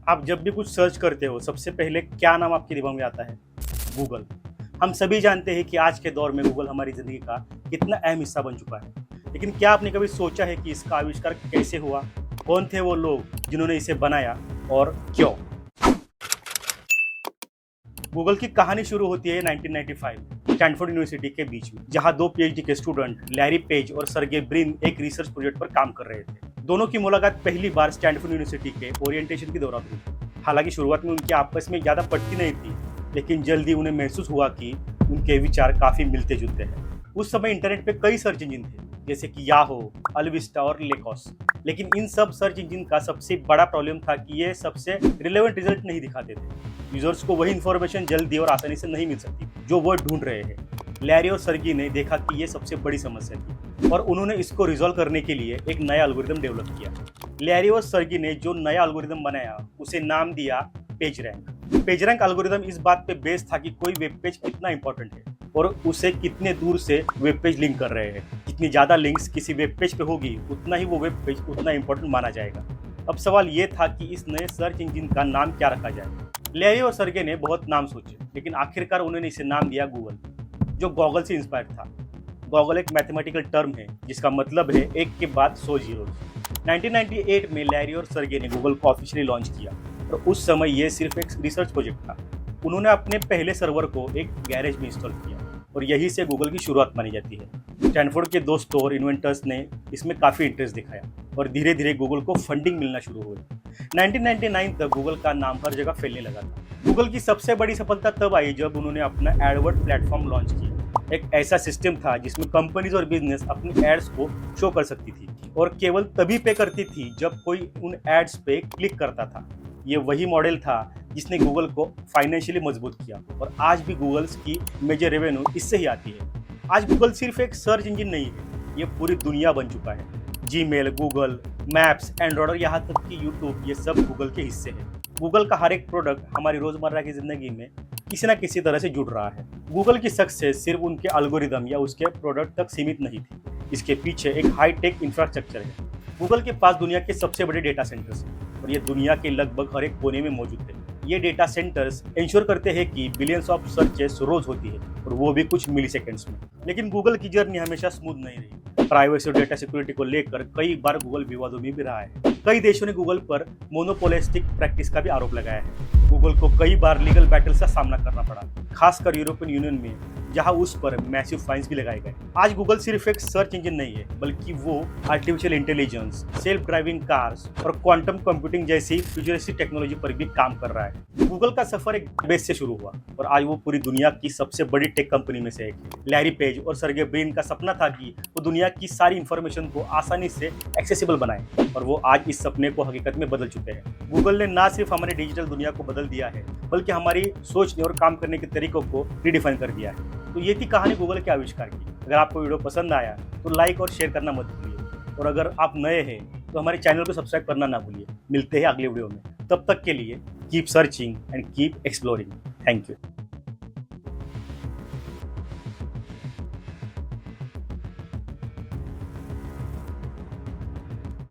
आप जब भी कुछ सर्च करते हो सबसे पहले क्या नाम आपके दिमाग में आता है? गूगल। हम सभी जानते हैं कि आज के दौर में गूगल हमारी ज़िंदगी का कितना अहम हिस्सा बन चुका है। लेकिन क्या आपने कभी सोचा है कि इसका आविष्कार कैसे हुआ? कौन थे वो लोग जिन्होंने इसे बनाया और क्यों? गूगल की कहानी शुरू होती है 1995 स्टैनफोर्ड यूनिवर्सिटी के बीच में, जहां दो पीएचडी के स्टूडेंट लैरी पेज और सर्गे ब्रिन एक रिसर्च प्रोजेक्ट पर काम कर रहे थे। दोनों की मुलाकात पहली बार स्टैनफोर्ड यूनिवर्सिटी के ओरिएंटेशन के दौरान हुई। हालांकि शुरुआत में उनकी आपस में ज़्यादा पटती नहीं थी, लेकिन जल्दी उन्हें महसूस हुआ कि उनके विचार काफ़ी मिलते जुलते हैं। उस समय इंटरनेट पे कई सर्च इंजन थे, जैसे कि याहो, अल्विस्टा और लेकोस। लेकिन इन सब सर्च इंजन का सबसे बड़ा प्रॉब्लम था कि ये सबसे रिलेवेंट रिजल्ट नहीं दिखाते थे। यूजर्स को वही इन्फॉर्मेशन जल्दी और आसानी से नहीं मिल सकती जो वो ढूंढ रहे हैं। लैरी और सर्गी ने देखा कि ये सबसे बड़ी समस्या थी और उन्होंने इसको रिजॉल्व करने के लिए एक नया एल्गोरिदम डेवलप किया। लैरी और सर्गी ने जो नया एल्गोरिदम बनाया उसे नाम दिया page rank. Page rank algorithm इस बात पे बेस्ड था कि कोई वेब पेज कितना इंपॉर्टेंट है और उसे कितने दूर से वेब पेज लिंक कर रहे हैं। जितनी ज़्यादा लिंक्स किसी वेब पेज पे होगी उतना ही वो वेब पेज उतना इंपॉर्टेंट माना जाएगा। अब सवाल ये था कि इस नए सर्च इंजन का नाम क्या रखा जाए। लैरी और सर्गे ने बहुत नाम सोचे, लेकिन आखिरकार उन्होंने इसे नाम दिया गूगल, जो गॉगल से इंस्पायर था। गॉगल एक मैथमेटिकल टर्म है जिसका मतलब है एक के बाद 100 जीरो। 1998 में लैरी और सर्गे ने गूगल को ऑफिशियली लॉन्च किया और उस समय ये सिर्फ एक रिसर्च प्रोजेक्ट था। उन्होंने अपने पहले सर्वर को एक गैरेज में इंस्टॉल किया और यहीं से गूगल की शुरुआत मानी जाती है। स्टैनफोर्ड के दोस्तों और इन्वेंटर्स ने इसमें काफ़ी इंटरेस्ट दिखाया और धीरे धीरे गूगल को फंडिंग मिलना शुरू हुई। 1999 तक गूगल का नाम हर जगह फैलने लगा था। गूगल की सबसे बड़ी सफलता तब आई जब उन्होंने अपना एडवर्ड प्लेटफॉर्म लॉन्च किया। एक ऐसा सिस्टम था जिसमें कंपनीज और बिजनेस अपनी एड्स को शो कर सकती थी और केवल तभी पे करती थी जब कोई उन एड्स पे क्लिक करता था। ये वही मॉडल था जिसने गूगल को फाइनेंशियली मजबूत किया और आज भी गूगल्स की मेजर रेवेन्यू इससे ही आती है। आज गूगल सिर्फ एक सर्च इंजन नहीं है, ये पूरी दुनिया बन चुका है। जीमेल, गूगल मैप्स, एंड्रॉयड और यहाँ तक कि यूट्यूब, ये सब गूगल के हिस्से हैं। गूगल का हर एक प्रोडक्ट हमारी रोजमर्रा की जिंदगी में किसी न किसी तरह से जुड़ रहा है। गूगल की सक्सेस सिर्फ उनके एल्गोरिदम या उसके प्रोडक्ट तक सीमित नहीं थी, इसके पीछे एक हाई टेक इंफ्रास्ट्रक्चर है। गूगल के पास दुनिया के सबसे बड़े डेटा सेंटर्स हैं और ये दुनिया के लगभग हर एक कोने में मौजूद है। ये डेटा सेंटर्स इंश्योर करते हैं कि बिलियंस ऑफ सर्चेस रोज होती है और वो भी कुछ मिली सेकेंड्स में। लेकिन गूगल की जर्नी हमेशा स्मूथ नहीं रही। प्राइवेसी और डेटा सिक्योरिटी को लेकर कई बार गूगल विवादों में भी रहा है। कई देशों ने गूगल पर मोनोपोलिस्टिक प्रैक्टिस का भी आरोप लगाया है। गूगल को कई बार लीगल बैटल्स का सामना करना पड़ा, खासकर यूरोपियन यूनियन में, जहां उस पर मैसिव फाइन्स भी लगाए गए। आज गूगल सिर्फ एक सर्च इंजन नहीं है, बल्कि वो artificial intelligence, self driving cars और क्वांटम कंप्यूटिंग जैसी फ्यूचरिस्टिक टेक्नोलॉजी पर भी काम कर रहा है। गूगल का सफर एक बेस से शुरू हुआ और आज वो पूरी दुनिया की सबसे बड़ी टेक कंपनी में से एक है। लैरी पेज और सर्गे ब्रिन का सपना था कि वो दुनिया की सारी इंफॉर्मेशन को आसानी से एक्सेसिबल बनाए और वो आज इस सपने को हकीकत में बदल चुके हैं। गूगल ने ना सिर्फ हमारी डिजिटल दुनिया को बदल दिया है, बल्कि हमारी सोचने और काम करने के तरीकों को रिडिफाइन कर दिया है। तो ये थी कहानी गूगल के आविष्कार की। अगर आपको वीडियो पसंद आया तो लाइक और शेयर करना मत भूलिए और अगर आप नए हैं तो हमारे चैनल को सब्सक्राइब करना ना भूलिए। मिलते हैं अगले वीडियो में, तब तक के लिए keep searching and keep exploring. Thank you.